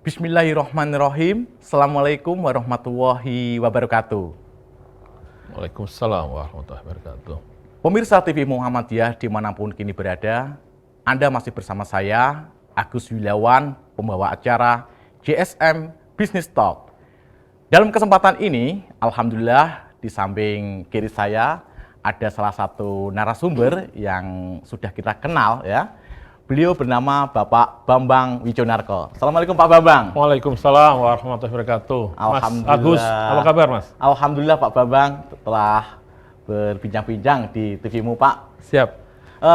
Bismillahirrahmanirrahim. Assalamualaikum warahmatullahi wabarakatuh. Waalaikumsalam warahmatullahi wabarakatuh. Pemirsa TV Muhammadiyah dimanapun kini berada, Anda masih bersama saya, Agus Wilawan, pembawa acara JSM Business Talk. Dalam kesempatan ini, Alhamdulillah di samping kiri saya ada salah satu narasumber yang sudah kita kenal ya. Beliau bernama Bapak Bambang Wijonarko. Assalamualaikum Pak Bambang. Waalaikumsalam warahmatullahi wabarakatuh. Mas Agus, apa kabar Mas? Alhamdulillah Pak Bambang, setelah berbincang-bincang di TV-mu Pak. Siap.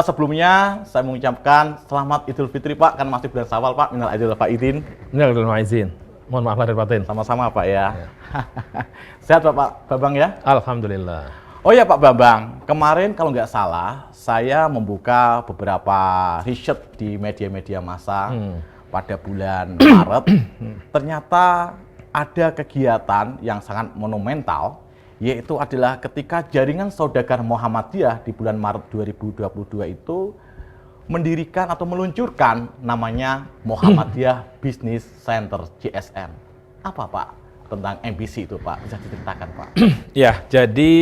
Sebelumnya saya mengucapkan selamat Idul Fitri Pak, kan masih bulan Syawal Pak. Minal aidin wal faizin. Minal aidin wal faizin. Mohon maaf lahir batin. Sama-sama Pak ya. Sehat Pak Bambang ya? Alhamdulillah. Oh ya Pak Bambang, kemarin kalau nggak salah saya membuka beberapa riset di media-media massa pada bulan Maret. Ternyata ada kegiatan yang sangat monumental, yaitu adalah ketika jaringan saudagar Muhammadiyah di bulan Maret 2022 itu mendirikan atau meluncurkan namanya Muhammadiyah Business Center JSM. Apa Pak tentang MBC itu Pak? Bisa diceritakan Pak? Ya, jadi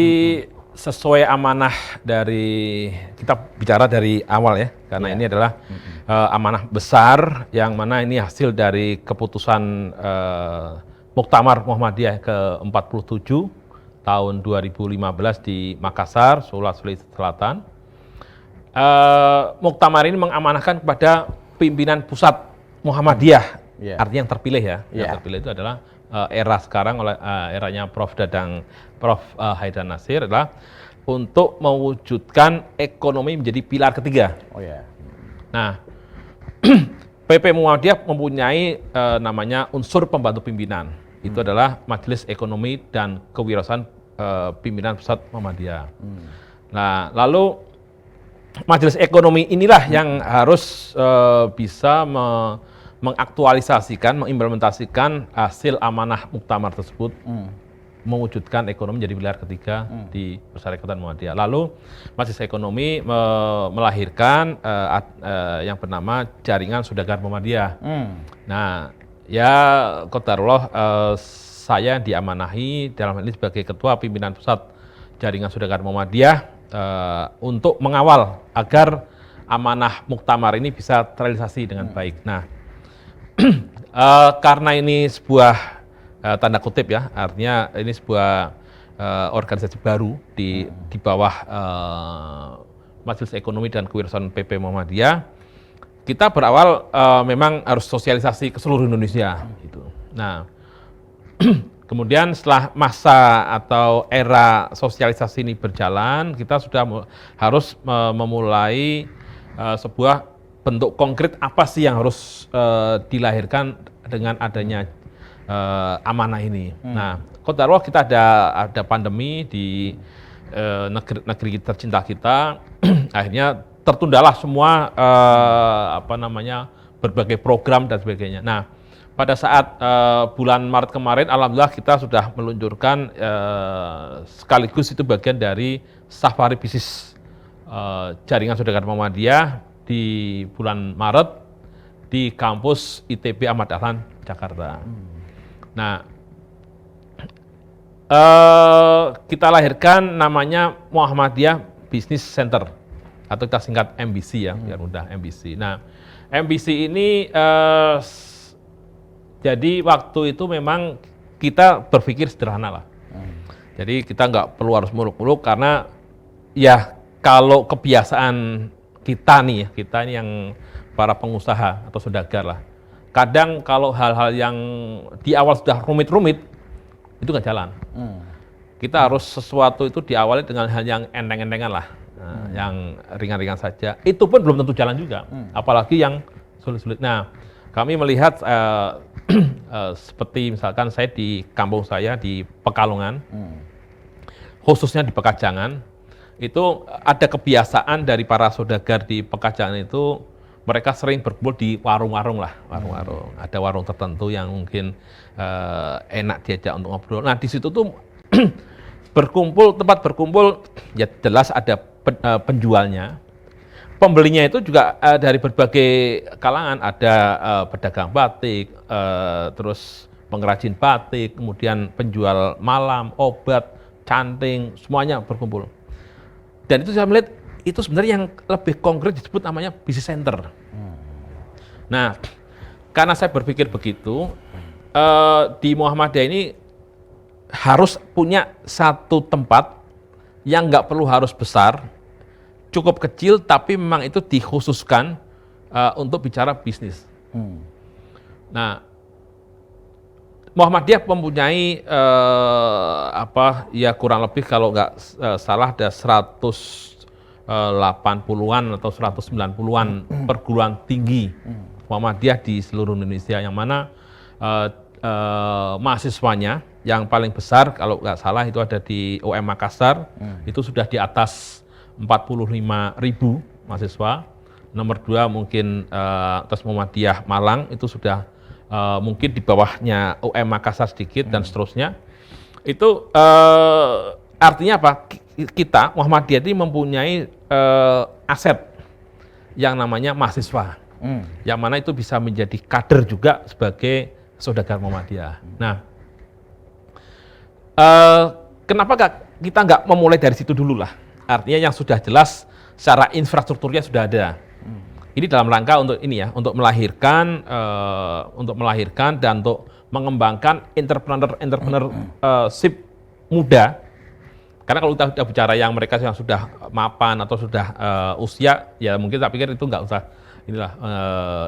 sesuai amanah dari, kita bicara dari awal ya, karena ini adalah amanah besar yang mana ini hasil dari keputusan Muktamar Muhammadiyah ke-47 tahun 2015 di Makassar, Sulawesi Selatan. Muktamar ini mengamanahkan kepada pimpinan pusat Muhammadiyah, artinya yang terpilih ya, yang terpilih itu adalah era sekarang oleh eranya Prof. Haidar Nasir adalah untuk mewujudkan ekonomi menjadi pilar ketiga. Nah, PP Muhammadiyah mempunyai namanya unsur pembantu pimpinan. Itu adalah Majelis Ekonomi dan Kewirausahaan Pimpinan Pusat Muhammadiyah. Nah, lalu Majelis Ekonomi inilah yang harus bisa mengaktualisasikan, mengimplementasikan hasil amanah muktamar tersebut, mewujudkan ekonomi menjadi pilar ketiga di Persyarikatan Muhammadiyah. Lalu Majelis Ekonomi melahirkan yang bernama Jaringan Saudagar Muhammadiyah. Nah, ya qadarullah saya diamanahi dalam hal ini sebagai Ketua Pimpinan Pusat Jaringan Saudagar Muhammadiyah untuk mengawal agar amanah muktamar ini bisa terrealisasi dengan baik. Nah, karena ini sebuah tanda kutip ya, artinya ini sebuah organisasi baru di bawah Majelis Ekonomi dan Kewirausahaan PP Muhammadiyah, kita berawal memang harus sosialisasi ke seluruh Indonesia gitu. Nah, kemudian setelah masa atau era sosialisasi ini berjalan, kita sudah harus memulai sebuah bentuk konkret apa sih yang harus dilahirkan dengan adanya amanah ini. Nah, qadarullah kita ada pandemi di negeri tercinta kita, akhirnya tertundalah semua berbagai program dan sebagainya. Nah, pada saat bulan Maret kemarin, alhamdulillah kita sudah meluncurkan sekaligus itu bagian dari safari bisnis Jaringan Saudagar Muhammadiyah di bulan Maret di kampus ITB Ahmad Dahlan, Jakarta. Nah, kita lahirkan namanya Muhammadiyah Business Center atau kita singkat MBC ya, biar mudah MBC. Nah, MBC ini jadi waktu itu memang kita berpikir sederhana lah. Jadi kita nggak perlu harus muluk-muluk karena ya kalau kebiasaan kita nih yang para pengusaha atau saudagar lah. Kadang kalau hal-hal yang di awal sudah rumit-rumit, itu nggak jalan. Kita harus sesuatu itu diawali dengan hal yang enteng-entengan lah, yang ringan-ringan saja. Itu pun belum tentu jalan juga, apalagi yang sulit-sulit. Nah, kami melihat seperti misalkan saya di kampung saya di Pekalongan, khususnya di Pekajangan, itu ada kebiasaan dari para saudagar di Pekajangan itu, mereka sering berkumpul di warung-warung lah, warung-warung. Ada warung tertentu yang mungkin enak diajak untuk ngobrol. Nah, di situ tuh tempat berkumpul, ya jelas ada penjualnya, pembelinya itu juga dari berbagai kalangan, ada pedagang batik, terus pengrajin batik, kemudian penjual malam, obat, canting, semuanya berkumpul. Dan itu saya melihat itu sebenarnya yang lebih konkret disebut namanya business center. Nah, karena saya berpikir begitu, di Muhammadiyah ini harus punya satu tempat yang nggak perlu harus besar, cukup kecil, tapi memang itu dikhususkan untuk bicara bisnis. Nah, Muhammadiyah mempunyai ya kurang lebih kalau nggak salah ada 180-an atau 190-an perguruan tinggi Muhammadiyah di seluruh Indonesia, yang mana mahasiswanya yang paling besar kalau nggak salah itu ada di UM Makassar, itu sudah di atas 45.000 mahasiswa. Nomor 2 mungkin atas Muhammadiyah Malang, itu sudah mungkin di bawahnya UM Makassar sedikit, dan seterusnya. Itu artinya apa? Kita Muhammadiyah ini mempunyai aset yang namanya mahasiswa, yang mana itu bisa menjadi kader juga sebagai saudagar Muhammadiyah. Nah, kenapa kita nggak memulai dari situ dulu lah? Artinya yang sudah jelas secara infrastrukturnya sudah ada. Ini dalam rangka untuk ini ya, untuk melahirkan dan untuk mengembangkan entrepreneurship muda. Karena kalau kita sudah bicara yang mereka yang sudah mapan atau sudah usia, ya mungkin saya pikir itu nggak usah inilah,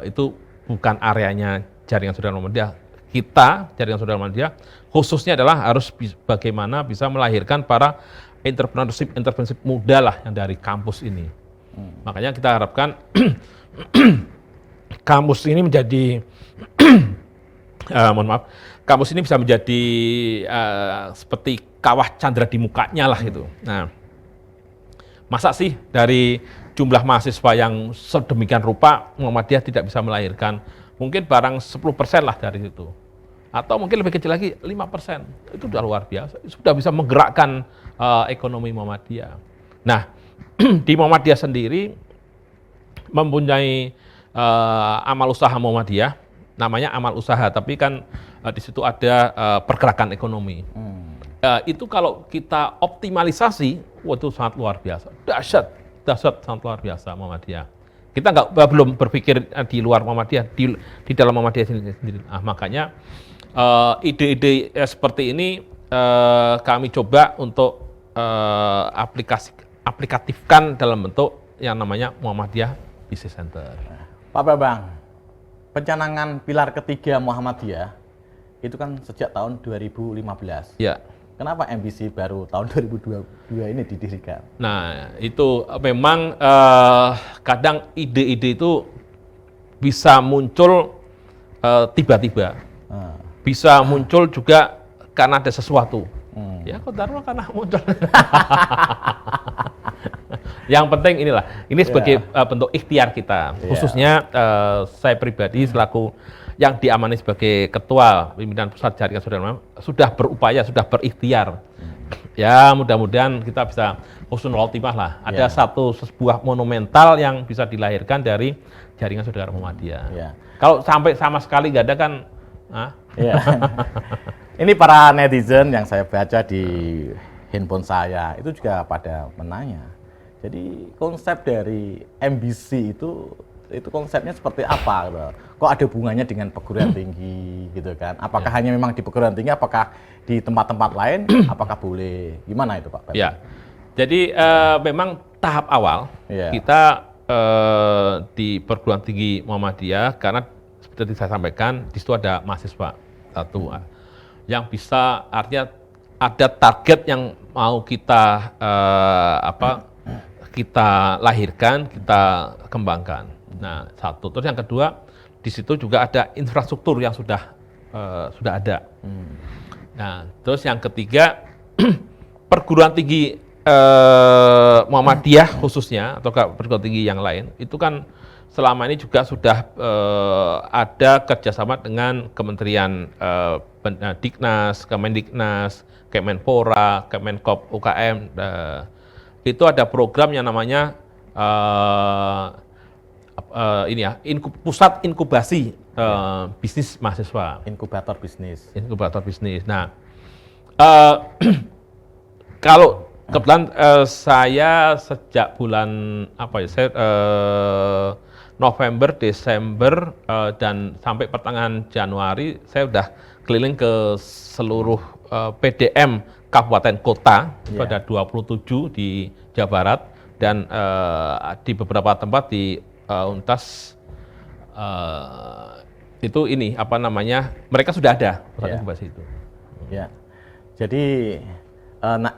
itu bukan areanya jaringan saudara Muhammadiyah. Kita jaringan saudara Muhammadiyah khususnya adalah harus bagaimana bisa melahirkan para entrepreneurship muda lah yang dari kampus ini. Makanya kita harapkan kampus ini menjadi kampus ini bisa menjadi seperti kawah candra di mukanya lah gitu. Nah, masa sih dari jumlah mahasiswa yang sedemikian rupa Muhammadiyah tidak bisa melahirkan mungkin barang 10% lah dari situ, atau mungkin lebih kecil lagi 5%, itu sudah luar biasa, sudah bisa menggerakkan ekonomi Muhammadiyah. Nah, di Muhammadiyah sendiri mempunyai amal usaha Muhammadiyah, namanya amal usaha, tapi kan di situ ada pergerakan ekonomi. Itu kalau kita optimalisasi, itu sangat luar biasa, dahsyat sangat luar biasa Muhammadiyah. Kita belum berpikir di luar Muhammadiyah, di dalam Muhammadiyah sendiri. Nah, makanya ide-ide seperti ini kami coba untuk aplikatifkan dalam bentuk yang namanya Muhammadiyah Business Center. Pak Bambang, pencanangan pilar ketiga Muhammadiyah itu kan sejak tahun 2015. Ya. Kenapa MBC baru tahun 2022 ini didirikan? Nah, itu memang kadang ide-ide itu bisa muncul tiba-tiba. Bisa muncul juga karena ada sesuatu. Ya, kodarullah karena muncul. Yang penting inilah, ini sebagai bentuk ikhtiar kita. Khususnya saya pribadi selaku yang diamani sebagai ketua pimpinan pusat jaringan saudara Muhammadiyah sudah berupaya, sudah berikhtiar. Ya, mudah-mudahan kita bisa husnul khotimah lah. Ada sebuah monumental yang bisa dilahirkan dari jaringan saudara Muhammadiyah. Kalau sampai sama sekali nggak ada kan, Ini para netizen yang saya baca di handphone saya itu juga pada menanya. Jadi konsep dari MBC itu konsepnya seperti apa? Gitu. Kok ada hubungannya dengan perguruan tinggi gitu kan? Apakah hanya memang di perguruan tinggi? Apakah di tempat-tempat lain? Apakah boleh? Gimana itu Pak? Ya, jadi memang tahap awal kita di perguruan tinggi Muhammadiyah, karena seperti saya sampaikan di situ ada mahasiswa satu yang bisa, artinya ada target yang mau kita kita lahirkan, kita kembangkan. Nah, satu. Terus yang kedua, di situ juga ada infrastruktur yang sudah ada. Nah, terus yang ketiga, perguruan tinggi Muhammadiyah khususnya atau perguruan tinggi yang lain itu kan selama ini juga sudah ada kerjasama dengan Kementerian Diknas, Kemendiknas, Kemenpora, Kemenkop UKM. Itu ada program yang namanya ini ya, pusat inkubasi bisnis mahasiswa. Inkubator bisnis. Inkubator bisnis. Nah, kalau kebetulan saya sejak bulan November, Desember dan sampai pertengahan Januari saya udah keliling ke seluruh PDM kabupaten kota, itu ada 27 di Jawa Barat dan di beberapa tempat di Untas itu mereka sudah ada pusat inkubasi itu. Ya. Jadi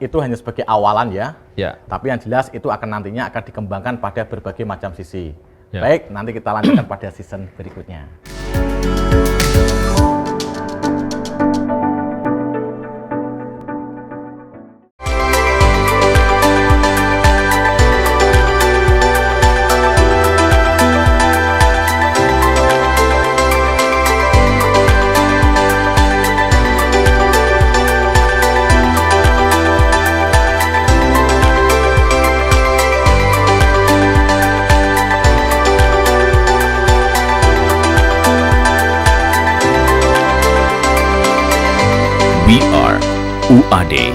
itu hanya sebagai awalan ya. Tapi yang jelas itu nantinya akan dikembangkan pada berbagai macam sisi. Baik, nanti kita lanjutkan pada season berikutnya. We are UAD.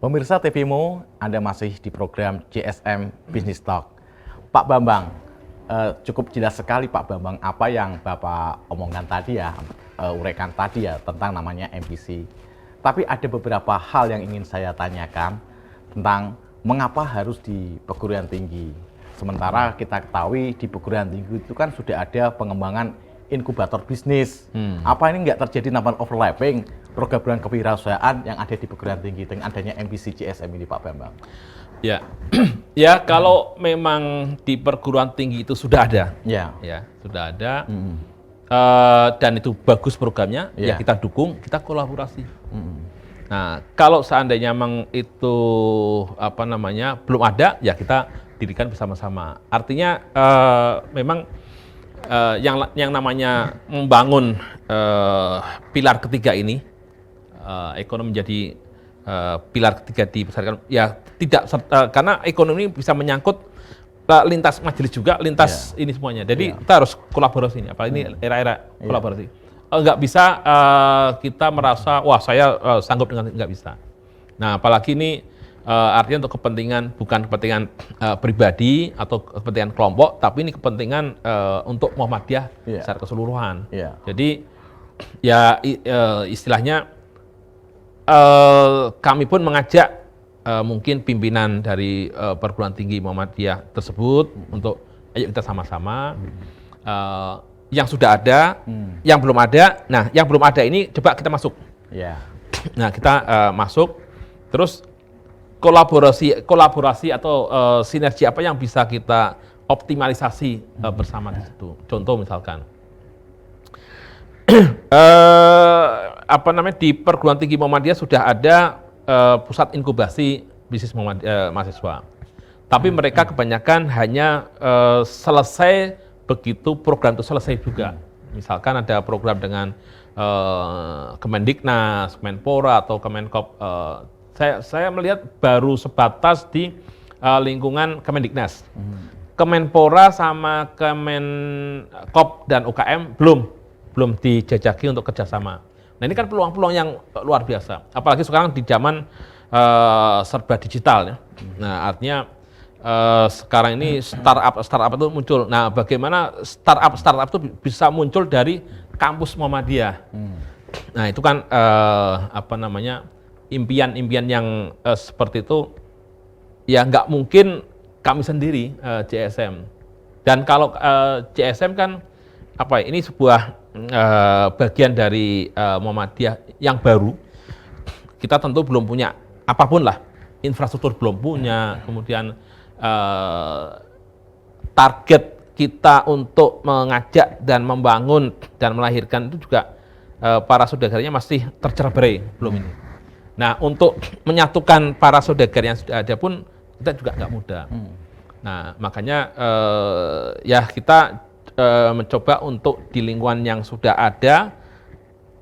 Pemirsa TVMO, Anda masih di program JSM Business Talk. Pak Bambang, cukup jelas sekali Pak Bambang apa yang Bapak omongkan tadi ya, uraikan tadi ya tentang namanya MBC. Tapi ada beberapa hal yang ingin saya tanyakan tentang mengapa harus di perguruan tinggi. Sementara kita ketahui di perguruan tinggi itu kan sudah ada pengembangan inkubator bisnis. Apa ini nggak terjadi namanya overlapping program kewirausahaan yang ada di perguruan tinggi dengan adanya MBC JSM ini Pak Bambang? Ya, ya kalau memang di perguruan tinggi itu sudah ada, ya sudah ada, dan itu bagus programnya, ya kita dukung, kita kolaborasi. Nah, kalau seandainya memang itu belum ada, ya kita dirikan bersama-sama. Artinya memang yang namanya membangun pilar ketiga ini, ekonomi menjadi pilar ketiga di besarkan, ya tidak karena ekonomi bisa menyangkut lintas majelis juga, lintas ini semuanya. Jadi kita harus kolaborasi ini, apalagi ini era-era kolaborasi. Nggak bisa kita merasa wah saya sanggup dengan, nggak bisa. Nah apalagi ini artinya untuk kepentingan, bukan kepentingan pribadi atau kepentingan kelompok, tapi ini kepentingan untuk Muhammadiyah secara keseluruhan. Jadi ya istilahnya kami pun mengajak mungkin pimpinan dari perguruan tinggi Muhammadiyah tersebut untuk ayo kita sama-sama yang sudah ada, yang belum ada. Nah, yang belum ada ini coba kita masuk. Nah, kita masuk, terus kolaborasi atau sinergi apa yang bisa kita optimalisasi bersama di situ. Contoh misalkan di perguruan tinggi Muhammadiyah sudah ada pusat inkubasi bisnis mahasiswa. Tapi mereka kebanyakan hanya selesai begitu program itu selesai juga. Misalkan ada program dengan Kemendiknas, Kemenpora atau Kemenkop. Saya melihat baru sebatas di lingkungan Kemendiknas. Kemenpora sama Kemenkop dan UKM belum dijajaki untuk kerjasama. Nah ini kan peluang-peluang yang luar biasa. Apalagi sekarang di zaman serba digital ya. Nah artinya sekarang ini startup itu muncul. Nah, bagaimana startup itu bisa muncul dari kampus Muhammadiyah? Nah, itu kan impian-impian yang seperti itu ya nggak mungkin kami sendiri JSM. Dan kalau JSM kan ini sebuah bagian dari Muhammadiyah yang baru. Kita tentu belum punya apapun lah, infrastruktur belum punya, kemudian target kita untuk mengajak dan membangun dan melahirkan itu juga para saudagaranya masih tercerai belum ini. Nah, untuk menyatukan para saudagar yang sudah ada pun kita juga nggak mudah. Nah, makanya ya kita mencoba untuk di lingkungan yang sudah ada,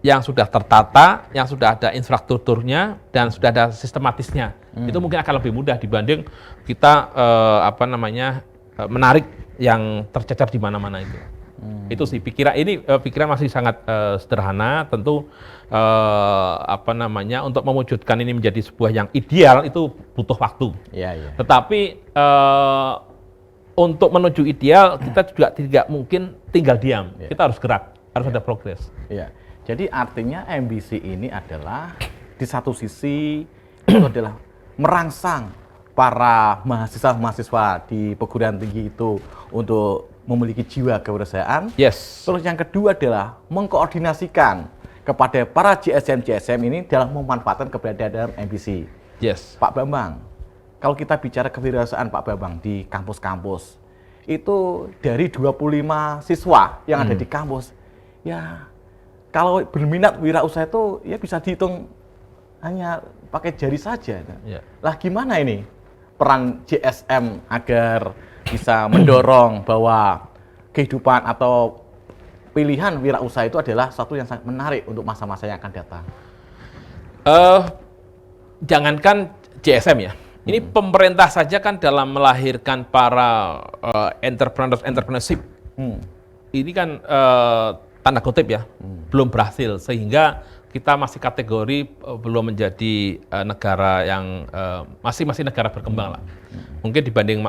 yang sudah tertata, yang sudah ada infrastrukturnya dan sudah ada sistematisnya. Itu mungkin akan lebih mudah dibanding kita menarik yang tercecer di mana-mana itu. Itu sih pikiran masih sangat sederhana. Tentu untuk mewujudkan ini menjadi sebuah yang ideal itu butuh waktu. Tetapi untuk menuju ideal kita juga tidak mungkin tinggal diam. Kita harus gerak, harus ada progres. Jadi artinya ambisi ini adalah di satu sisi itu adalah merangsang para mahasiswa di perguruan tinggi itu untuk memiliki jiwa kewirausahaan. Terus yang kedua adalah mengkoordinasikan kepada para JSM ini dalam memanfaatkan keberadaan dalam ambisi. Pak Bambang, kalau kita bicara kewirausahaan Pak Bambang di kampus-kampus, itu dari 25 siswa yang ada di kampus, ya kalau berminat wirausaha itu ya bisa dihitung hanya pakai jari saja. Lah gimana ini peran JSM agar bisa mendorong bahwa kehidupan atau pilihan wirausaha itu adalah satu yang sangat menarik untuk masa-masa yang akan datang? Jangankan JSM ya, ini pemerintah saja kan dalam melahirkan para entrepreneurship. Ini kan tanda kutip ya, belum berhasil, sehingga kita masih kategori belum menjadi negara yang masih negara berkembang lah. Mungkin dibanding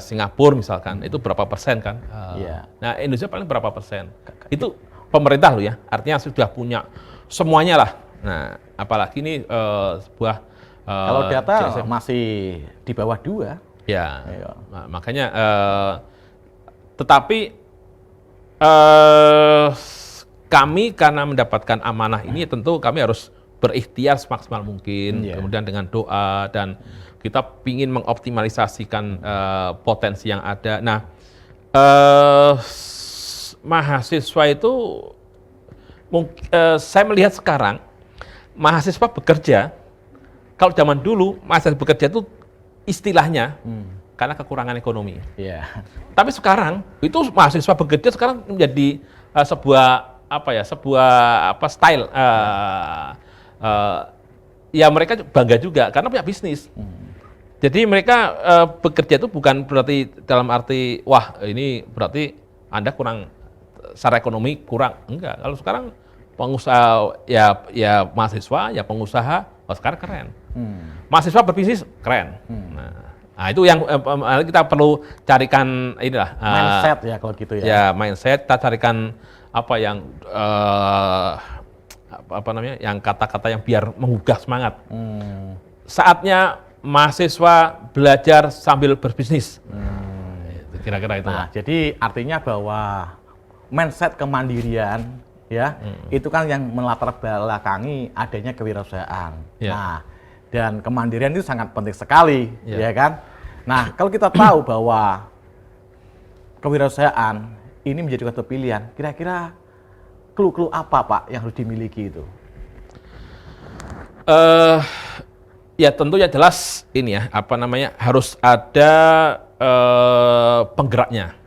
Singapura misalkan, itu berapa persen kan? Nah, Indonesia paling berapa persen? Itu pemerintah loh ya, artinya sudah punya semuanya lah. Nah, apalagi ini sebuah kalau data JSM masih di bawah 2. Nah, makanya tetapi kami karena mendapatkan amanah ini tentu kami harus berikhtiar semaksimal mungkin, kemudian dengan doa, dan kita ingin mengoptimalisasikan potensi yang ada. Nah, mahasiswa itu saya melihat sekarang mahasiswa bekerja, kalau zaman dulu mahasiswa bekerja itu istilahnya karena kekurangan ekonomi. Tapi sekarang itu mahasiswa bekerja sekarang menjadi sebuah style. Ya mereka bangga juga karena punya bisnis. Jadi mereka bekerja itu bukan berarti dalam arti wah ini berarti Anda kurang secara ekonomi kurang. Enggak. Kalau sekarang pengusaha ya mahasiswa ya pengusaha sekarang keren. Mahasiswa berbisnis keren. Nah, itu yang kita perlu carikan inilah mindset ya kalau gitu ya. Ya, mindset, kita carikan yang kata-kata yang biar menggugah semangat. Saatnya mahasiswa belajar sambil berbisnis. Kira-kira itu. Nah, jadi artinya bahwa mindset kemandirian ya, itu kan yang melatar belakangi adanya kewirausahaan. Nah, dan kemandirian itu sangat penting sekali, ya kan? Nah, kalau kita tahu bahwa kewirausahaan ini menjadi suatu pilihan, kira-kira clue-clue apa Pak yang harus dimiliki itu? Ya tentunya jelas ini ya, harus ada penggeraknya.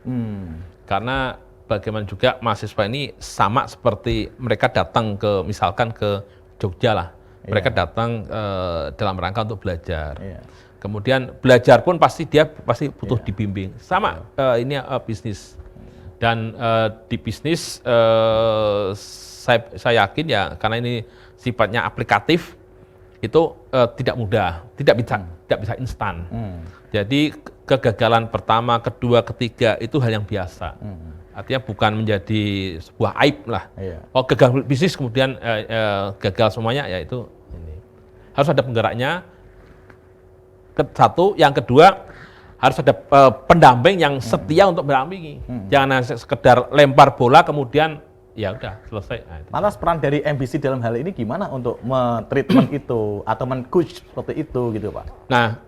Karena bagaimana juga mahasiswa ini sama seperti mereka datang misalkan ke Jogja lah. Mereka datang dalam rangka untuk belajar. Kemudian belajar pun pasti butuh dibimbing. Sama ini bisnis. Dan di bisnis saya yakin ya karena ini sifatnya aplikatif, itu tidak mudah, tidak bisa instan. Jadi kegagalan pertama, kedua, ketiga itu hal yang biasa. Artinya bukan menjadi sebuah aib lah. Oh, gagal bisnis kemudian gagal semuanya, ya itu ini. Harus ada penggeraknya. Satu, yang kedua harus ada pendamping yang setia untuk mendampingi. Jangan sekedar lempar bola kemudian ya udah selesai. Nah, Lantas peran dari MBC dalam hal ini gimana untuk men-treatment itu atau men-coach seperti itu gitu Pak? Nah,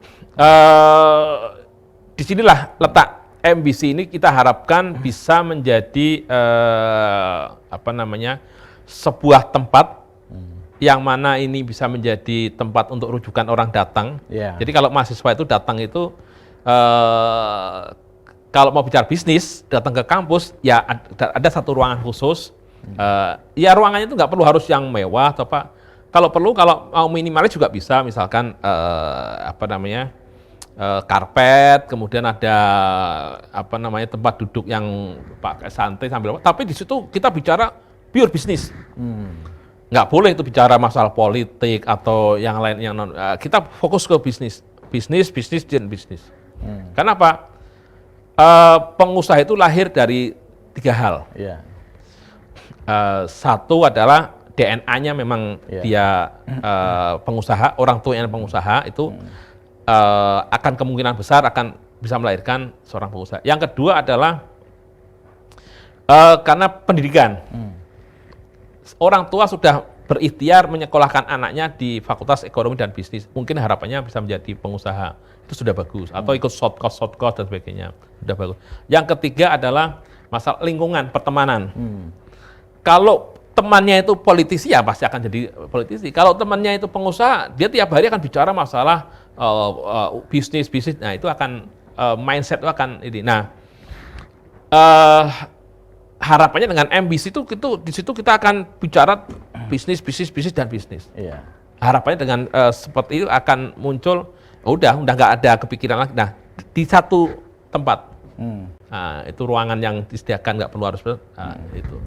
disinilah letak MBC ini, kita harapkan bisa menjadi sebuah tempat yang mana ini bisa menjadi tempat untuk rujukan orang datang. Jadi kalau mahasiswa itu datang itu kalau mau bicara bisnis, datang ke kampus, ya ada satu ruangan khusus. Ya ruangannya itu nggak perlu harus yang mewah atau apa. Kalau perlu, kalau mau minimalis juga bisa, misalkan karpet, kemudian ada tempat duduk yang pakai santai sambil. Tapi di situ kita bicara pure bisnis. Nggak boleh itu bicara masalah politik atau yang lain yang non. Kita fokus ke bisnis, dan bisnis. Kenapa? Pengusaha itu lahir dari 3 hal. Satu adalah DNA-nya memang dia pengusaha, orang tuanya pengusaha itu akan kemungkinan besar akan bisa melahirkan seorang pengusaha. Yang kedua adalah karena pendidikan. Orang tua sudah berikhtiar menyekolahkan anaknya di Fakultas Ekonomi dan Bisnis. Mungkin harapannya bisa menjadi pengusaha. Itu sudah bagus. Atau ikut short course dan sebagainya. Sudah bagus. Yang ketiga adalah masalah lingkungan, pertemanan. Kalau temannya itu politisi, ya pasti akan jadi politisi. Kalau temannya itu pengusaha, dia tiap hari akan bicara masalah bisnis. Nah, itu akan mindset itu akan ini. Nah, harapannya dengan MBC itu di situ kita akan bicara bisnis dan bisnis. Harapannya dengan seperti itu akan muncul, udah nggak ada kepikiran lagi. Nah, di satu tempat. Nah, itu ruangan yang disediakan, nggak perlu harus itu.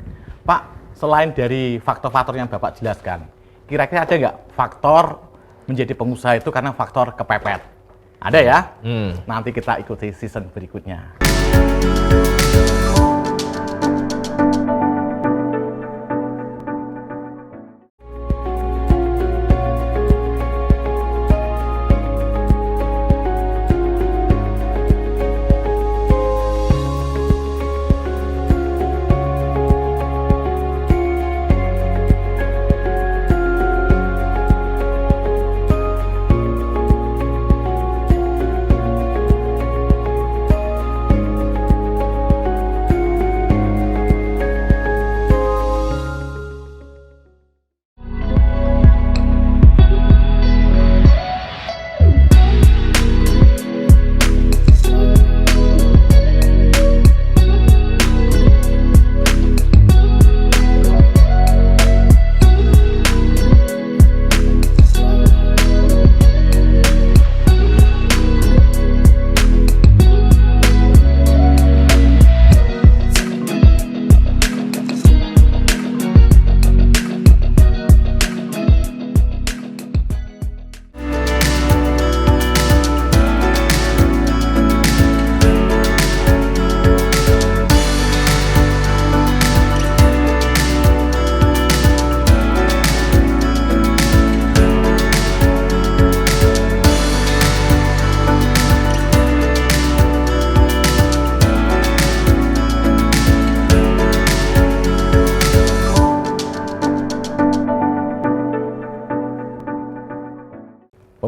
Pak, selain dari faktor-faktor yang Bapak jelaskan, kira-kira ada nggak faktor menjadi pengusaha itu karena faktor kepepet? Ada ya? Nanti kita ikuti season berikutnya.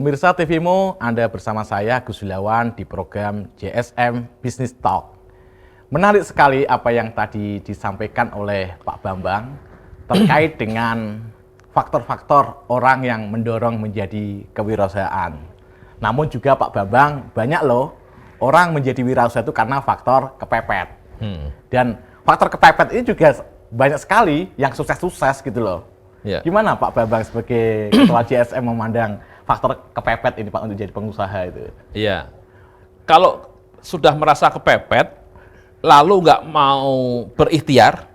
Pemirsa TVMO, Anda bersama saya Gus Wilawan di program JSM Business Talk. Menarik sekali apa yang tadi disampaikan oleh Pak Bambang terkait dengan faktor-faktor orang yang mendorong menjadi kewirausahaan. Namun juga Pak Bambang, banyak loh orang menjadi wirausaha itu karena faktor kepepet. Dan faktor kepepet ini juga banyak sekali yang sukses-sukses gitu loh. Gimana Pak Bambang sebagai ketua JSM memandang faktor kepepet ini Pak untuk jadi pengusaha itu? Iya, kalau sudah merasa kepepet, lalu nggak mau berikhtiar,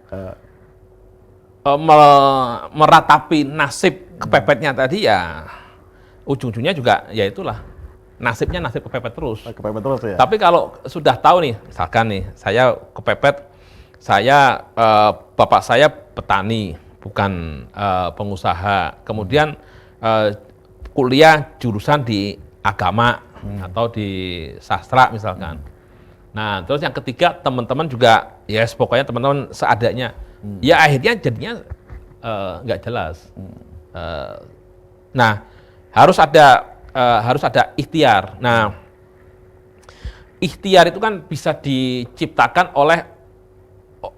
meratapi nasib kepepetnya tadi, ya ujung-ujungnya juga ya itulah nasibnya nasib kepepet terus. Kepepet terus ya. Tapi kalau sudah tahu nih, misalkan nih, saya kepepet, bapak saya petani, bukan pengusaha. Kemudian kuliah jurusan di agama atau di sastra misalkan. Nah, terus yang ketiga teman-teman juga, ya pokoknya teman-teman seadanya. Ya akhirnya jadinya nggak jelas. Nah, harus ada ikhtiar. Nah, ikhtiar itu kan bisa diciptakan oleh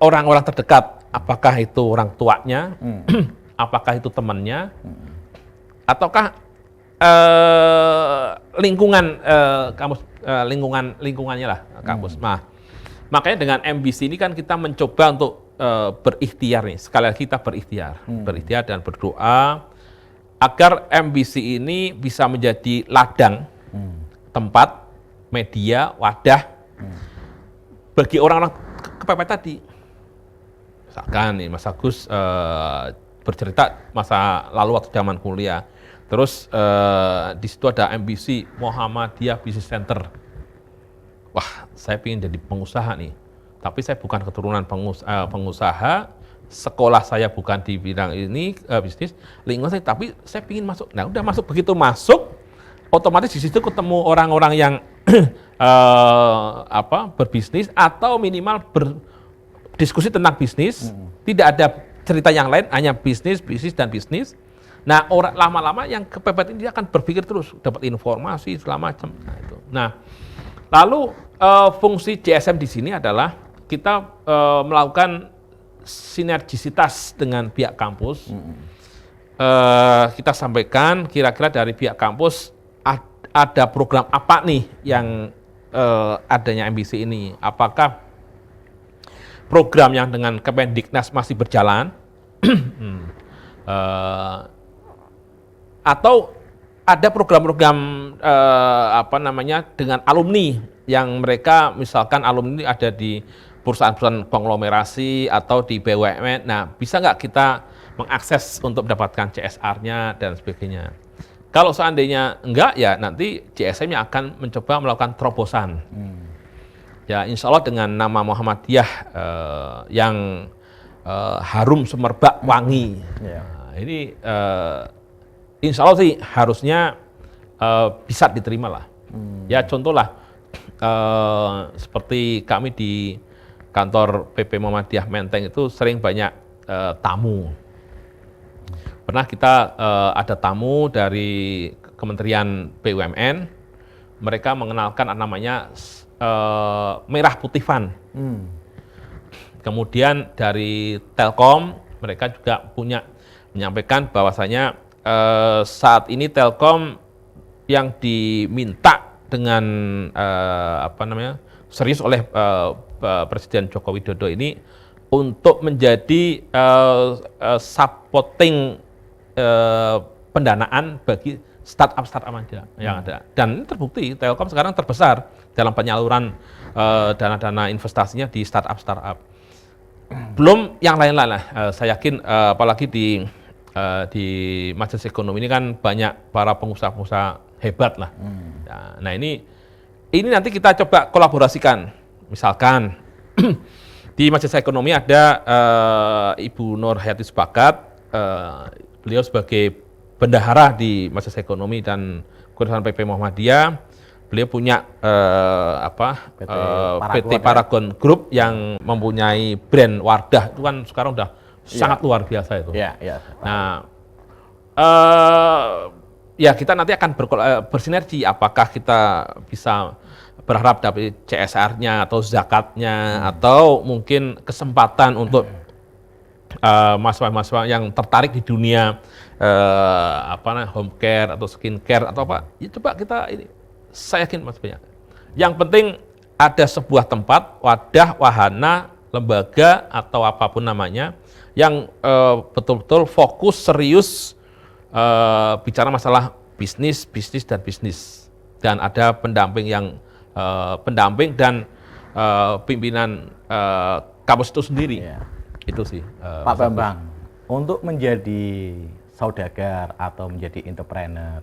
orang-orang terdekat. Apakah itu orang tuanya, apakah itu temannya, ataukah lingkungan kampus, lingkungannya lah kampus. Nah, makanya dengan MBC ini kan kita mencoba untuk berikhtiar nih. Sekali lagi kita berikhtiar dan berdoa agar MBC ini bisa menjadi ladang, tempat, media, wadah bagi orang-orang kepepet tadi. Misalkan nih Mas Agus bercerita masa lalu waktu zaman kuliah. Terus di situ ada MBC, Muhammadiyah Business Center. Wah, saya ingin jadi pengusaha nih. Tapi saya bukan keturunan pengusaha, sekolah saya bukan di bidang ini, bisnis, lingkungan saya, tapi saya ingin masuk. Nah, udah masuk, begitu masuk, otomatis di situ ketemu orang-orang yang berbisnis atau minimal berdiskusi tentang bisnis. Tidak ada cerita yang lain, hanya bisnis dan bisnis. Nah, orang lama-lama yang kepepet ini dia akan berpikir terus, dapat informasi segala macam. Nah, itu. Nah, lalu fungsi JSM di sini adalah kita melakukan sinergisitas dengan pihak kampus. Kita sampaikan kira-kira dari pihak kampus ada program apa nih yang adanya MBC ini. Apakah program yang dengan Kemendiknas masih berjalan? Atau ada program-program dengan alumni yang mereka misalkan alumni ada di perusahaan-perusahaan konglomerasi atau di BUMN. Nah, bisa nggak kita mengakses untuk mendapatkan CSR-nya dan sebagainya. Kalau seandainya enggak, ya nanti JSM-nya akan mencoba melakukan terobosan. Ya, insya Allah dengan nama Muhammadiyah yang harum semerbak wangi. Nah, ini insya Allah sih harusnya bisa diterima lah. Ya contohlah seperti kami di kantor PP Muhammadiyah Menteng itu sering banyak tamu. Pernah kita ada tamu dari Kementerian BUMN, mereka mengenalkan namanya Merah Putih Fund. Kemudian dari Telkom, mereka juga menyampaikan bahwasanya saat ini Telkom yang diminta dengan serius oleh Presiden Joko Widodo ini untuk menjadi supporting pendanaan bagi startup yang ada. Dan ini terbukti Telkom sekarang terbesar dalam penyaluran dana-dana investasinya di startup. Belum yang lain-lain lah. Saya yakin apalagi di Majelis Ekonomi ini kan banyak para pengusaha-pengusaha hebat lah. Nah ini nanti kita coba kolaborasikan. Misalkan di Majelis Ekonomi ada Ibu Nur Hayati Sepakat, beliau sebagai bendahara di Majelis Ekonomi dan Kewirausahaan PP Muhammadiyah. Beliau punya PT Paragon Group yang mempunyai brand Wardah, itu kan sekarang udah sangat luar biasa itu. Nah, ya kita nanti akan bersinergi. Apakah kita bisa berharap dapat CSR-nya atau zakatnya atau mungkin kesempatan untuk mahasiswa-mahasiswa yang tertarik di dunia home care atau skin care atau apa? Ya coba kita ini. Saya yakin Mas banyak. Yang penting ada sebuah tempat, wadah, wahana, lembaga atau apapun namanya yang betul-betul fokus serius bicara masalah bisnis dan ada pendamping dan pimpinan kampus itu sendiri. Itu sih. Pak Bambang, untuk menjadi saudagar atau menjadi entrepreneur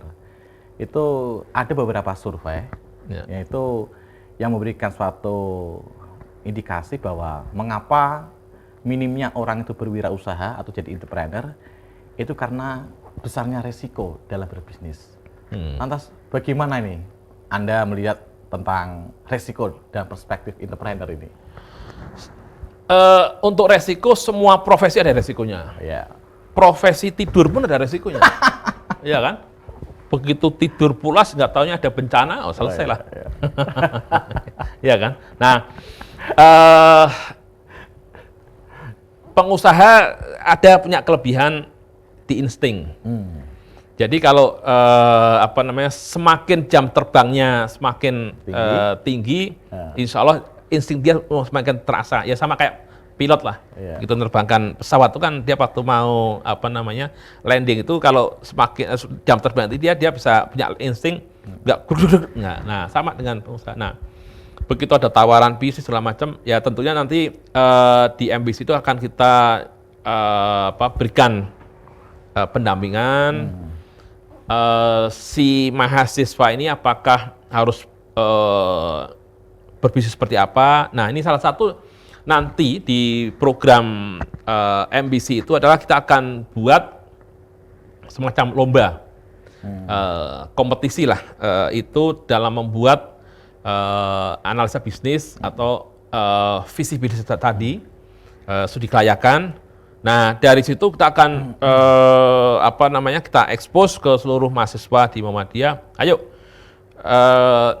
itu ada beberapa survei, Ya. yaitu yang memberikan suatu indikasi bahwa mengapa minimnya orang itu berwirausaha atau jadi entrepreneur, itu karena besarnya resiko dalam berbisnis. Lantas bagaimana ini Anda melihat tentang resiko dan perspektif entrepreneur ini? Untuk resiko, semua profesi ada resikonya. Ya. Profesi tidur pun ada resikonya. Iya kan? Begitu tidur pulas, nggak taunya ada bencana, selesai lah. Iya kan? Nah, pengusaha ada punya kelebihan di insting. Jadi kalau semakin jam terbangnya semakin tinggi, insya Allah insting dia semakin terasa. Ya sama kayak pilot lah. Gitu menerbangkan pesawat itu kan dia waktu mau landing itu kalau semakin jam terbang dia bisa punya insting nggak. Nah sama dengan pengusaha. Nah begitu ada tawaran bisnis segala macam, ya tentunya nanti di MBC itu akan kita berikan pendampingan. Si mahasiswa ini apakah harus berbisnis seperti apa? Nah ini salah satu nanti di program MBC itu adalah kita akan buat semacam lomba kompetisi lah itu dalam membuat analisa bisnis atau visi bisnis tadi studi kelayakan. Nah dari situ kita akan kita expose ke seluruh mahasiswa di Muhammadiyah. Ayo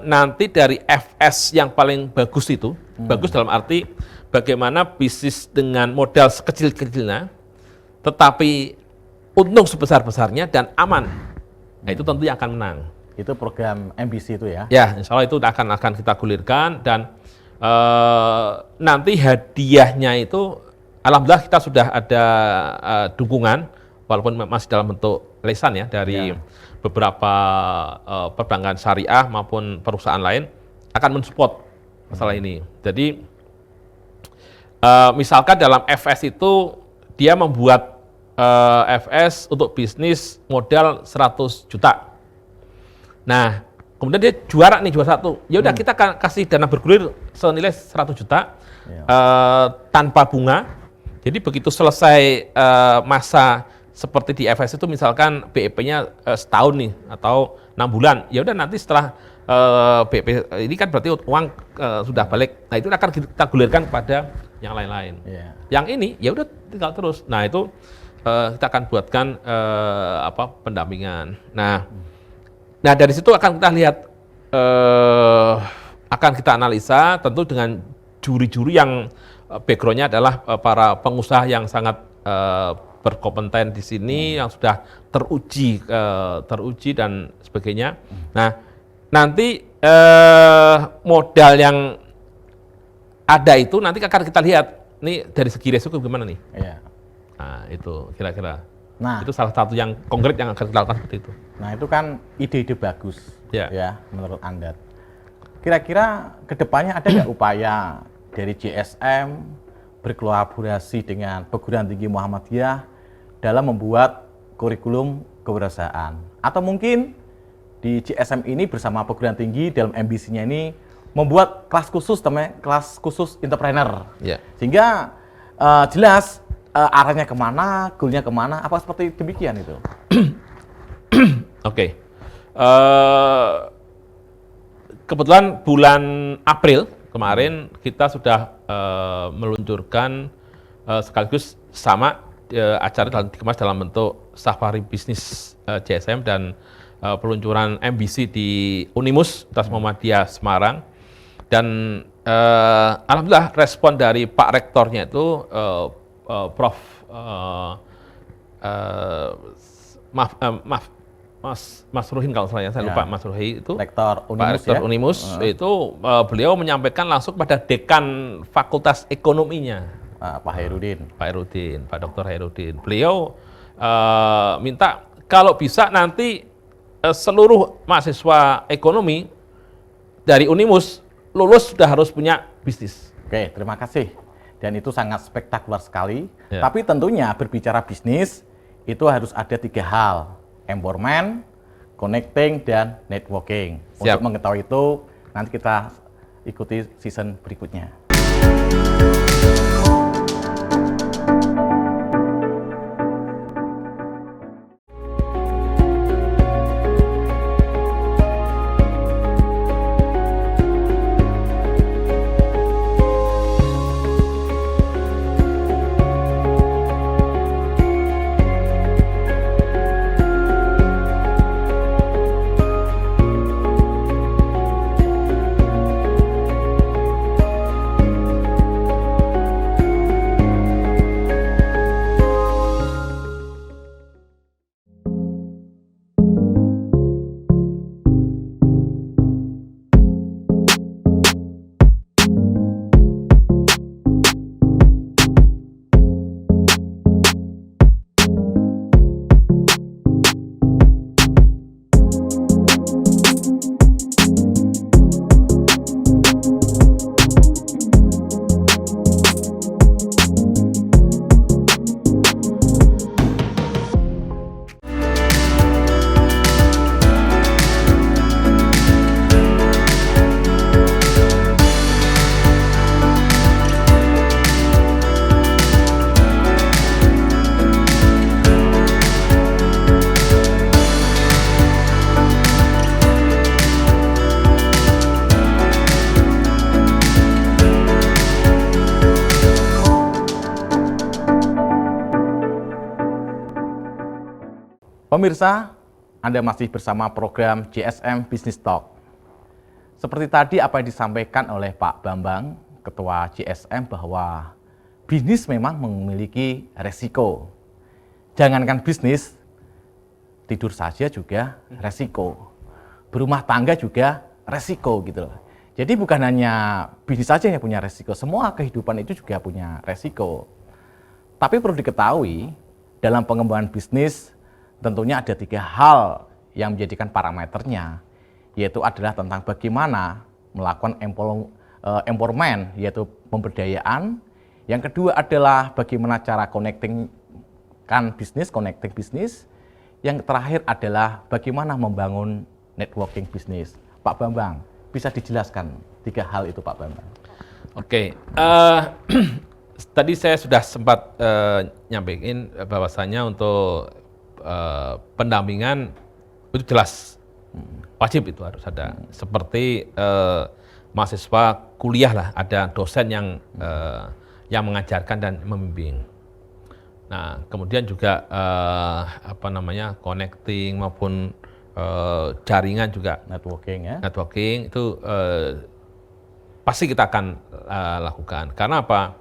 nanti dari FS yang paling bagus itu bagus dalam arti bagaimana bisnis dengan modal sekecil-kecilnya tetapi untung sebesar-besarnya dan aman. Nah itu tentunya akan menang. Itu program MBC itu ya? Ya, insya Allah itu akan kita gulirkan dan nanti hadiahnya itu alhamdulillah kita sudah ada dukungan walaupun masih dalam bentuk lesan ya dari beberapa perbankan syariah maupun perusahaan lain akan mensupport masalah ini. Jadi misalkan dalam FS itu dia membuat FS untuk bisnis modal 100 juta. Nah, kemudian dia juara satu. Ya udah kita kasih dana bergulir senilai 100 juta tanpa bunga. Jadi begitu selesai masa seperti di FS itu misalkan BEP-nya setahun nih atau 6 bulan. Ya udah nanti setelah BEP ini kan berarti uang sudah balik. Nah, itu akan kita gulirkan kepada yang lain-lain. Yang ini ya udah tinggal terus. Nah, itu kita akan buatkan pendampingan. Nah, dari situ akan kita lihat akan kita analisa tentu dengan juri-juri yang background-nya adalah para pengusaha yang sangat berkompeten di sini yang sudah teruji dan sebagainya. Nah, nanti modal yang ada itu nanti akan kita lihat nih dari segi resiko gimana nih. Nah, itu kira-kira. Nah, itu salah satu yang konkret yang akan kita lakukan seperti itu. Nah, itu kan ide-ide bagus ya menurut Anda. Kira-kira kedepannya ada nggak upaya dari JSM berkolaborasi dengan perguruan tinggi Muhammadiyah dalam membuat kurikulum kewirausahaan? Atau mungkin di JSM ini bersama perguruan tinggi dalam MBC-nya ini membuat kelas khusus namanya kelas khusus entrepreneur. Sehingga jelas arahnya kemana, goalnya kemana, apa seperti demikian itu? Oke. Kebetulan bulan April kemarin kita sudah meluncurkan sekaligus sama acara dikemas dalam bentuk safari bisnis JSM dan peluncuran MBC di Unimus Universitas Muhammadiyah Semarang. Dan alhamdulillah respon dari Pak Rektornya itu Prof. Mas Ruhin kalau saya lupa Mas Ruhi itu Rektor Unimus, Pak Rektor Unimus itu beliau menyampaikan langsung pada Dekan Fakultas Ekonominya Pak Hairudin, Pak Dr. Hairudin. Beliau minta kalau bisa nanti seluruh mahasiswa ekonomi dari Unimus lulus sudah harus punya bisnis. Oke, terima kasih. Dan itu sangat spektakuler sekali. Tapi tentunya berbicara bisnis itu harus ada 3 hal: empowerment, connecting, dan networking. Siap. Untuk mengetahui itu, nanti kita ikuti season berikutnya. Pemirsa, Anda masih bersama program JSM Business Talk. Seperti tadi apa yang disampaikan oleh Pak Bambang, Ketua JSM, bahwa bisnis memang memiliki resiko. Jangankan bisnis, tidur saja juga resiko. Berumah tangga juga resiko gitu loh. Jadi bukan hanya bisnis saja yang punya resiko, semua kehidupan itu juga punya resiko. Tapi perlu diketahui, dalam pengembangan bisnis tentunya ada 3 hal yang menjadikan parameternya, yaitu adalah tentang bagaimana melakukan empowerment, yaitu pemberdayaan. Yang kedua adalah bagaimana cara connecting bisnis. Yang terakhir adalah bagaimana membangun networking bisnis. Pak Bambang, bisa dijelaskan 3 hal itu, Pak Bambang? Oke, tadi saya sudah sempat nyampaikan bahwasanya untuk pendampingan itu jelas wajib, itu harus ada. Seperti mahasiswa kuliah lah, ada dosen yang mengajarkan dan membimbing. Nah, kemudian juga connecting maupun jaringan juga, Networking ya. networking itu pasti kita akan lakukan. Karena apa?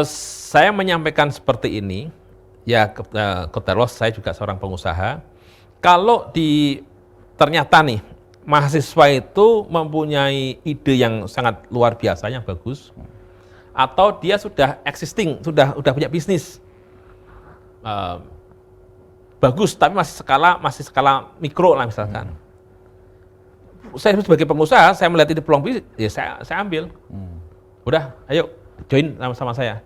Saya menyampaikan seperti ini, ya keterus saya juga seorang pengusaha. Kalau ternyata nih mahasiswa itu mempunyai ide yang sangat luar biasa, yang bagus, atau dia sudah existing, sudah punya bisnis bagus, tapi masih skala mikro lah misalkan. Saya sebagai pengusaha, saya melihat ini peluang bisnis, ya saya ambil. Udah, ayo join sama saya.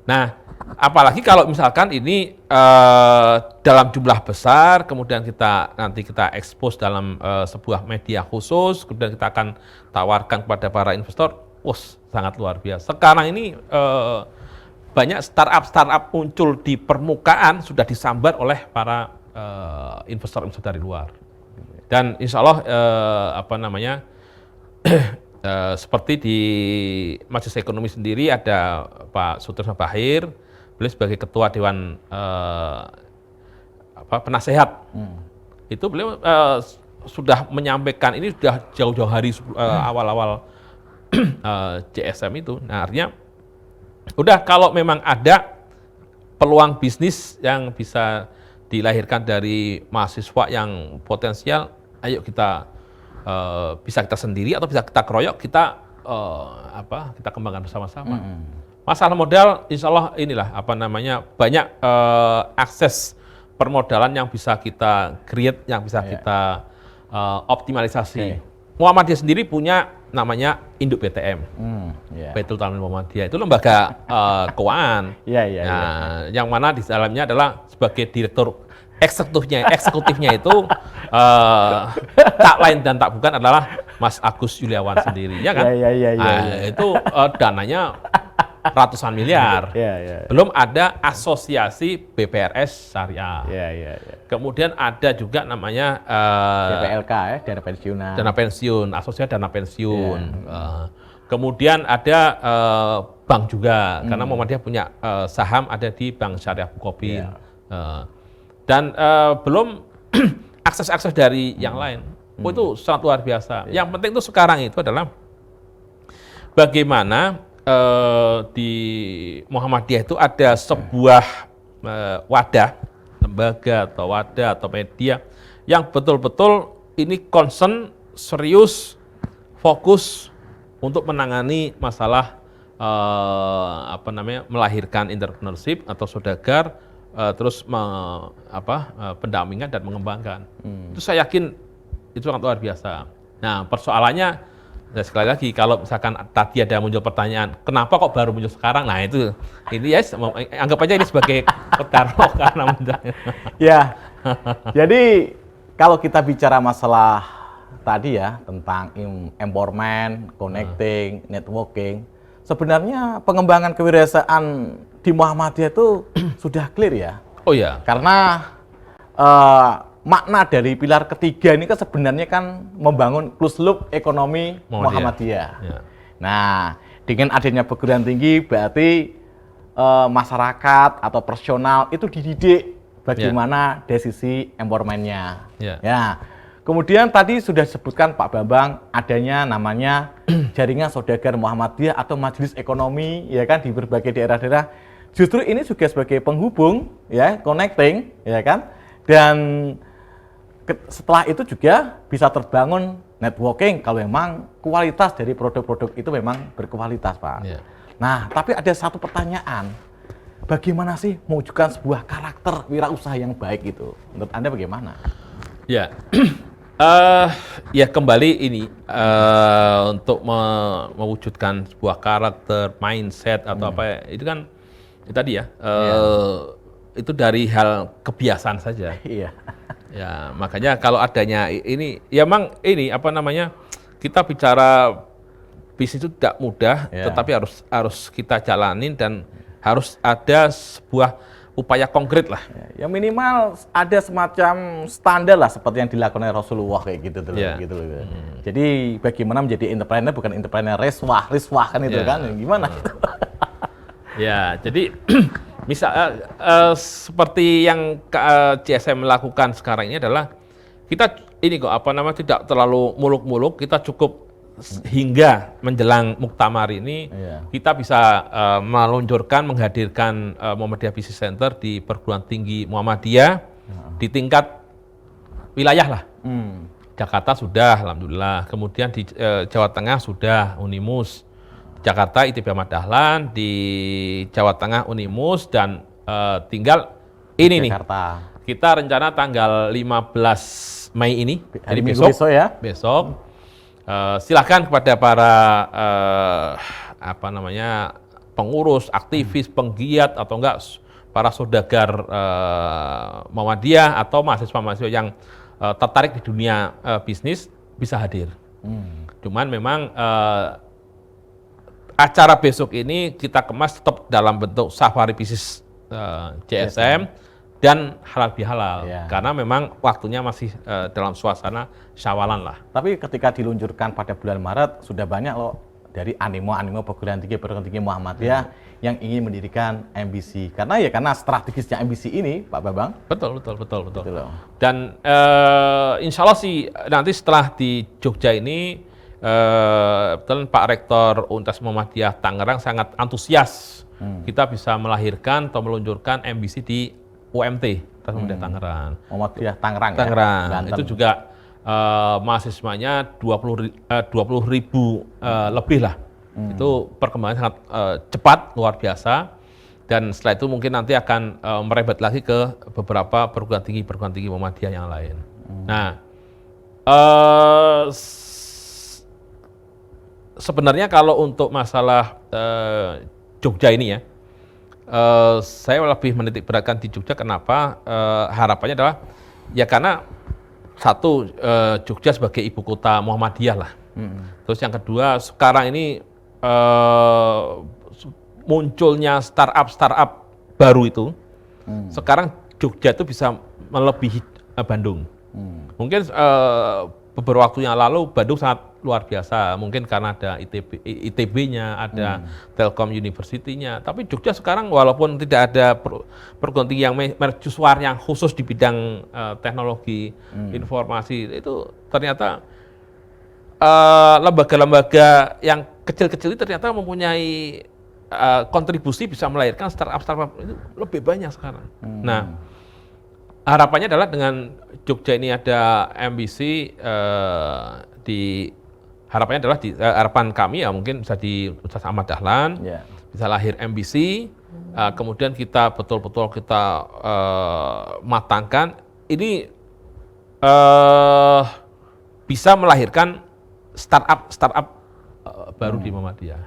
Nah, apalagi kalau misalkan ini dalam jumlah besar, kemudian nanti kita expose dalam sebuah media khusus, kemudian kita akan tawarkan kepada para investor, sangat luar biasa. Sekarang ini banyak startup muncul di permukaan, sudah disambar oleh para investor-investor dari luar. Dan insya Allah seperti di Majelis Ekonomi sendiri ada Pak Sutrisno Bahir, beliau sebagai Ketua Dewan Penasehat. Itu beliau sudah menyampaikan ini sudah jauh-jauh hari awal-awal JSM itu. Nah, artinya udah, kalau memang ada peluang bisnis yang bisa dilahirkan dari mahasiswa yang potensial, ayo kita bisa kita sendiri atau bisa kita keroyok, kita kembangkan bersama-sama. Masalah modal, insya Allah inilah banyak akses permodalan yang bisa kita create, yang bisa kita optimalisasi. Muhammadiyah sendiri punya namanya Induk BTM, Baitul Tanamul Muhammadiyah, itu lembaga keuangan. Yang mana di dalamnya adalah sebagai direktur eksekutifnya itu tak lain dan tak bukan adalah Mas Agus Yuliawan sendiri, ya kan? Itu dananya ratusan miliar. Belum ada asosiasi BPRS Syariah. Kemudian ada juga namanya DPLK ya, dana pensiunan. Dana pensiun, asosiasi dana pensiun. Kemudian ada bank juga, karena Muhammadiyah punya saham ada di Bank Syariah Bukopin. Dan belum akses-akses dari yang lain. Itu sangat luar biasa. Yang penting itu sekarang itu adalah bagaimana di Muhammadiyah itu ada sebuah wadah, lembaga atau wadah atau media yang betul-betul ini concern, serius, fokus untuk menangani masalah melahirkan entrepreneurship atau saudagar, terus pendampingan dan mengembangkan. Itu saya yakin itu sangat luar biasa. Nah, persoalannya sekali lagi, kalau misalkan tadi ada muncul pertanyaan, kenapa kok baru muncul sekarang? Nah itu, ini ya anggap aja ini sebagai pertaruh karena muncul. Ya, jadi kalau kita bicara masalah tadi ya tentang empowerment, connecting, networking, sebenarnya pengembangan kewirausahaan di Muhammadiyah itu sudah clear ya. Oh ya. Karena makna dari pilar ketiga ini kan sebenarnya kan membangun closed loop ekonomi Muhammadiyah. Nah, dengan adanya perguruan tinggi berarti masyarakat atau personal itu dididik bagaimana dari sisi empowerment-nya. Ya. Kemudian tadi sudah disebutkan Pak Bambang adanya namanya jaringan saudagar Muhammadiyah atau majelis ekonomi ya kan di berbagai daerah-daerah. Justru ini juga sebagai penghubung ya, connecting ya kan. Dan setelah itu juga bisa terbangun networking kalau memang kualitas dari produk-produk itu memang berkualitas, Pak. Nah, tapi ada satu pertanyaan. Bagaimana sih mewujudkan sebuah karakter wirausaha yang baik itu? Menurut Anda bagaimana? Ya, ya kembali ini untuk mewujudkan sebuah karakter, mindset atau apa ya, itu kan itu tadi ya, itu dari hal kebiasaan saja. Iya. Ya, makanya kalau adanya ini, ya memang ini kita bicara bisnis itu tidak mudah, tetapi harus kita jalanin dan harus ada sebuah upaya konkret lah. Ya minimal ada semacam standar lah seperti yang dilakukan oleh Rasulullah kayak gitu tuh. Gitu loh. Jadi bagaimana menjadi entrepreneur bukan entrepreneur riswah kan itu kan, gimana itu? Ya, jadi seperti yang CSM lakukan sekarang ini adalah kita ini tidak terlalu muluk-muluk, kita cukup hingga menjelang muktamar ini kita bisa menghadirkan Muhammadiyah Business Center di perguruan tinggi Muhammadiyah di tingkat wilayah lah. Jakarta sudah, alhamdulillah. Kemudian di Jawa Tengah sudah Unimus. Jakarta ITB Ahmad Dahlan, di Jawa Tengah Unimus, dan tinggal ini Jakarta. Nih. Kita rencana tanggal 15 Mei ini, hari besok ya. Besok silakan kepada para pengurus, aktivis, penggiat atau enggak para saudagar Muhammadiyah atau mahasiswa-mahasiswa yang tertarik di dunia bisnis bisa hadir. Cuman memang acara besok ini kita kemas tetap dalam bentuk safari bisnis CSM dan halal bihalal, karena memang waktunya masih dalam suasana syawalan lah. Tapi ketika diluncurkan pada bulan Maret sudah banyak loh dari animo perguruan tinggi Muhammadiyah yang ingin mendirikan MBC, karena strategisnya MBC ini, Pak Bambang. Betul. Dan insya Allah sih nanti setelah di Jogja ini Pak Rektor Universitas Muhammadiyah Tangerang sangat antusias kita bisa melahirkan atau meluncurkan MBC di UMT Universitas Muhammadiyah Tangerang. Muhammadiyah Tangerang. Ya? Itu juga mahasiswanya 20.000 lebih lah. Itu perkembangan sangat cepat, luar biasa. Dan setelah itu mungkin nanti akan merebet lagi ke beberapa perguruan tinggi Muhammadiyah yang lain. Nah, sebenarnya kalau untuk masalah Jogja ini ya, saya lebih menitik beratkan di Jogja. Kenapa? Harapannya adalah ya karena satu, Jogja sebagai ibu kota Muhammadiyah lah. Terus yang kedua, sekarang ini munculnya startup baru itu, sekarang Jogja itu bisa melebihi Bandung. Mungkin beberapa waktu yang lalu Bandung sangat luar biasa, mungkin karena ada ITB-nya, ada Telkom University-nya. Tapi Jogja sekarang walaupun tidak ada perguruan tinggi yang mercusuar yang khusus di bidang teknologi informasi, itu ternyata lembaga-lembaga yang kecil-kecil itu ternyata mempunyai kontribusi bisa melahirkan startup itu lebih banyak sekarang. Nah, harapannya adalah dengan Jogja ini ada MBC harapannya adalah harapan kami ya mungkin bisa di Ustaz Ahmad Dahlan, bisa lahir MBC, kemudian kita betul-betul kita matangkan ini bisa melahirkan startup baru di Muhammadiyah.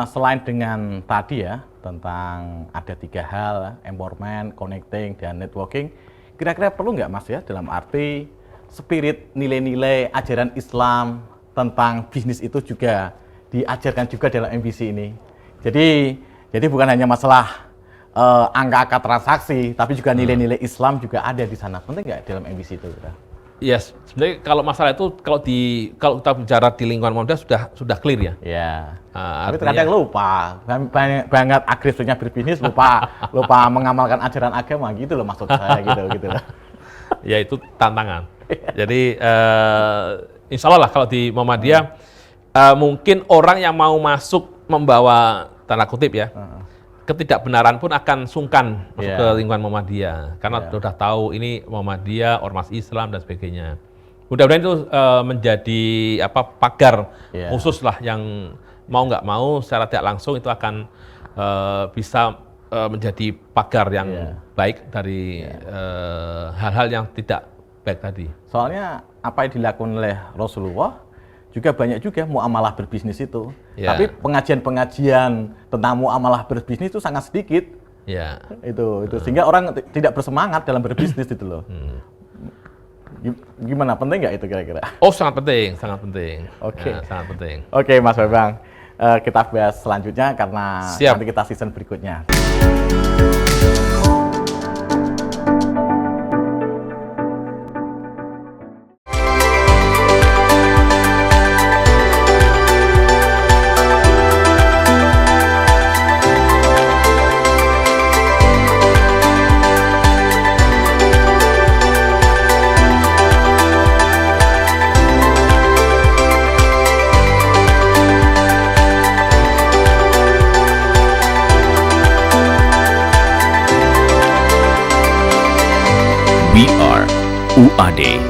Selain dengan tadi ya tentang ada 3 hal, empowerment, connecting, dan networking, kira-kira perlu nggak Mas ya dalam arti spirit nilai-nilai ajaran Islam tentang bisnis itu juga diajarkan juga dalam MBC ini. Jadi bukan hanya masalah angka-angka transaksi, tapi juga nilai-nilai Islam juga ada di sana. Penting nggak dalam MBC itu? Yes, sebenarnya kalau masalah itu kalau kita bicara di lingkungan Muhammadiyah sudah clear ya. Ya. Tapi Artinya, terkadang lupa, banget agresifnya berbisnis, lupa mengamalkan ajaran agama gitu loh maksud saya gitu loh. Ya itu tantangan. Jadi insya Allah lah kalau di Muhammadiyah mungkin orang yang mau masuk membawa tanda kutip ya, ketidakbenaran pun akan sungkan masuk ke lingkungan Muhammadiyah karena sudah tahu ini Muhammadiyah, ormas Islam dan sebagainya. Mudah-mudahan itu menjadi pagar khusus lah yang mau nggak mau secara tidak langsung itu akan bisa menjadi pagar yang baik dari hal-hal yang tidak baik tadi. Soalnya apa yang dilakukan oleh Rasulullah juga banyak juga muamalah berbisnis itu. Tapi pengajian-pengajian tentang muamalah berbisnis itu sangat sedikit. Itu sehingga orang tidak bersemangat dalam berbisnis itu loh. Gimana, penting nggak itu kira-kira? Oh, sangat penting, sangat penting. Oke. Sangat penting. Oke, Mas Bambang. Kita bahas selanjutnya karena nanti kita season berikutnya. We are UAD.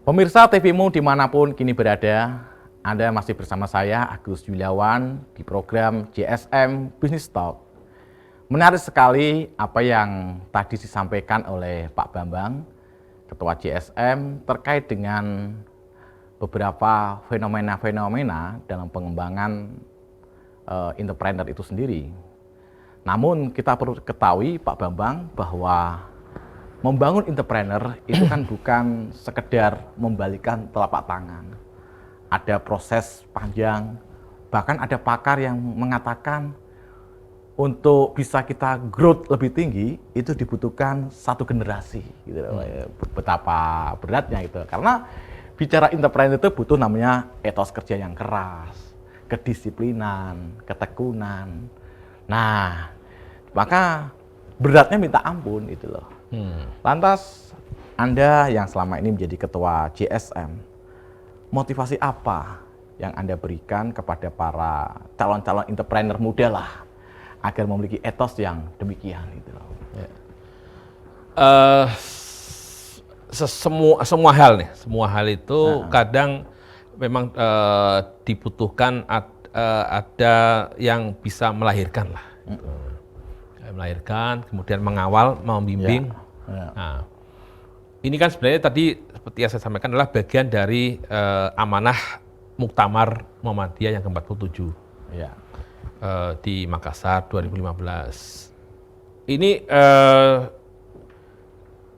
Pemirsa TV-mu dimanapun kini berada, Anda masih bersama saya, Agus Yuliawan, di program JSM Business Talk. Menarik sekali apa yang tadi disampaikan oleh Pak Bambang, Ketua JSM, terkait dengan beberapa fenomena-fenomena dalam pengembangan entrepreneur itu sendiri. Namun kita perlu ketahui Pak Bambang bahwa membangun entrepreneur itu kan bukan sekedar membalikan telapak tangan. Ada proses panjang Bahkan ada pakar yang mengatakan untuk bisa kita growth lebih tinggi itu dibutuhkan 1 generasi gitu loh. Betapa beratnya gitu. Karena bicara entrepreneur itu butuh namanya etos kerja yang keras, kedisiplinan, ketekunan. Nah, maka beratnya minta ampun itu loh. Lantas Anda yang selama ini menjadi ketua JSM, motivasi apa yang Anda berikan kepada para calon-calon entrepreneur muda lah agar memiliki etos yang demikian gitu loh. Semua hal nih, semua hal itu kadang memang dibutuhkan ada yang bisa melahirkan lah. Melahirkan, kemudian mengawal, membimbing. Nah, ini kan sebenarnya tadi seperti yang saya sampaikan adalah bagian dari amanah Muktamar Muhammadiyah yang ke-47 di Makassar 2015. Ini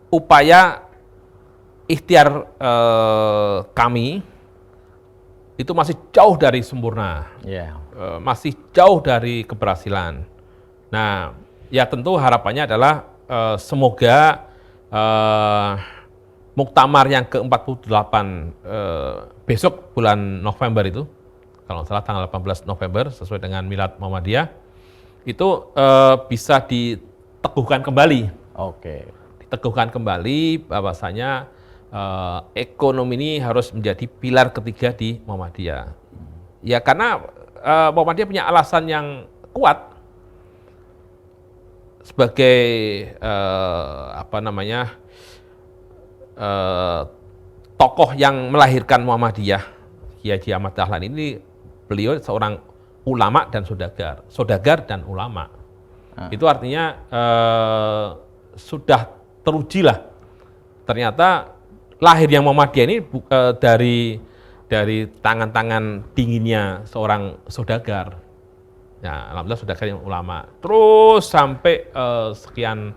upaya ikhtiar kami itu masih jauh dari sempurna, masih jauh dari keberhasilan. Nah, ya tentu harapannya adalah semoga Muktamar yang ke-48 besok bulan November itu, kalau salah tanggal 18 November sesuai dengan Milad Muhammadiyah, itu bisa diteguhkan kembali. Diteguhkan kembali bahwasanya ekonomi ini harus menjadi pilar ketiga di Muhammadiyah. Ya karena Muhammadiyah punya alasan yang kuat sebagai tokoh yang melahirkan Muhammadiyah. Kiai Haji Ahmad Dahlan ini beliau seorang ulama dan saudagar dan ulama. Itu artinya sudah teruji lah. Ternyata lahirnya Muhammadiyah ini dari tangan-tangan dinginnya seorang saudagar. Ya, alhamdulillah saudagar yang ulama. Terus sampai sekian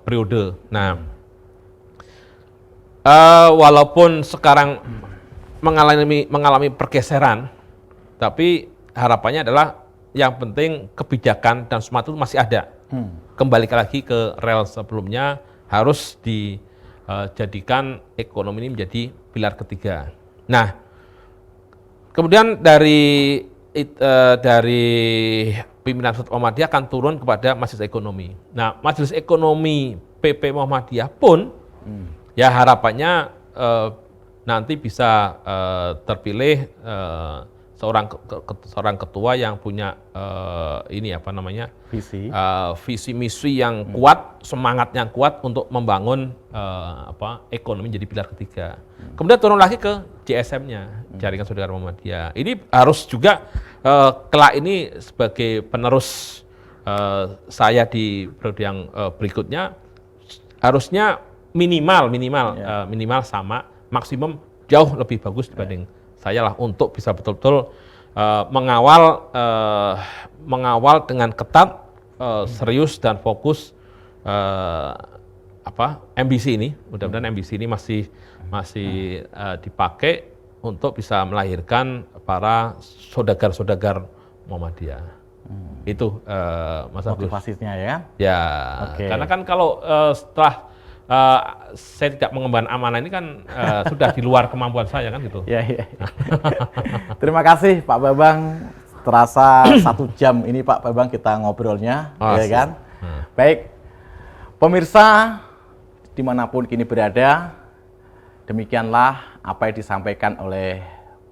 periode. Nah, walaupun sekarang mengalami pergeseran, tapi harapannya adalah yang penting kebijakan dan semangat itu masih ada. Kembali lagi ke rel sebelumnya, harus dijadikan ekonomi ini menjadi pilar ketiga. Nah, kemudian dari pimpinan Muhammadiyah akan turun kepada Majelis Ekonomi. Nah, Majelis Ekonomi PP Muhammadiyah pun ya harapannya nanti bisa terpilih seorang ketua yang punya visi misi yang kuat, semangat yang kuat untuk membangun ekonomi jadi pilar ketiga. Kemudian turun lagi ke JSM-nya, Jaringan Saudagar Muhammadiyah. Ini harus juga kelak ini sebagai penerus saya di periode yang berikutnya harusnya minimal sama, maksimum jauh lebih bagus dibanding saya lah, untuk bisa betul-betul mengawal dengan ketat, serius dan fokus MBC ini. Mudah-mudahan MBC ini masih dipakai untuk bisa melahirkan para saudagar-saudagar Muhammadiyah. Itu Mas Agus. Motivasinya ya? Ya, karena kan kalau setelah saya tidak mengemban amanah ini kan sudah di luar kemampuan saya kan gitu. Ya. Terima kasih Pak Bambang. Terasa 1 jam ini Pak Bambang kita ngobrolnya, ya kan? Baik, pemirsa dimanapun kini berada, demikianlah apa yang disampaikan oleh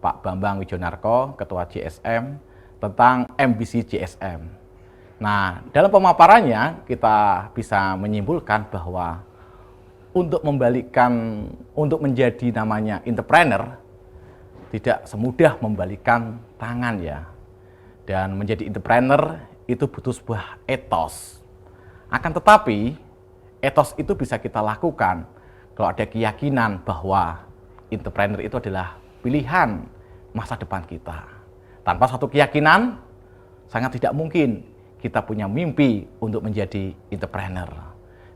Pak Bambang Wijonarko, Ketua JSM, tentang MBC JSM. Nah, dalam pemaparannya kita bisa menyimpulkan bahwa untuk menjadi namanya entrepreneur tidak semudah membalikkan tangan ya. Dan menjadi entrepreneur itu butuh sebuah etos. Akan tetapi etos itu bisa kita lakukan kalau ada keyakinan bahwa entrepreneur itu adalah pilihan masa depan kita. Tanpa satu keyakinan sangat tidak mungkin kita punya mimpi untuk menjadi entrepreneur.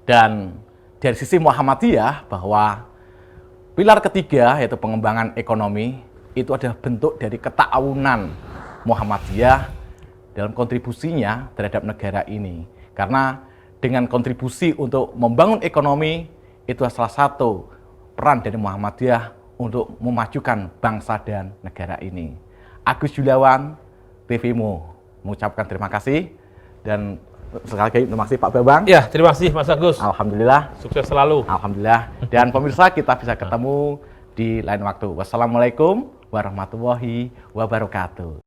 Dan dari sisi Muhammadiyah bahwa pilar ketiga yaitu pengembangan ekonomi itu adalah bentuk dari keta'awunan Muhammadiyah dalam kontribusinya terhadap negara ini. Karena dengan kontribusi untuk membangun ekonomi, itu salah satu peran dari Muhammadiyah untuk memajukan bangsa dan negara ini. Agus Yulawan, TVMU, mengucapkan terima kasih, dan sekali lagi terima kasih Pak Bambang. Ya, terima kasih Mas Agus. Alhamdulillah. Sukses selalu. Alhamdulillah. Dan pemirsa, kita bisa ketemu di lain waktu. Wassalamualaikum warahmatullahi wabarakatuh.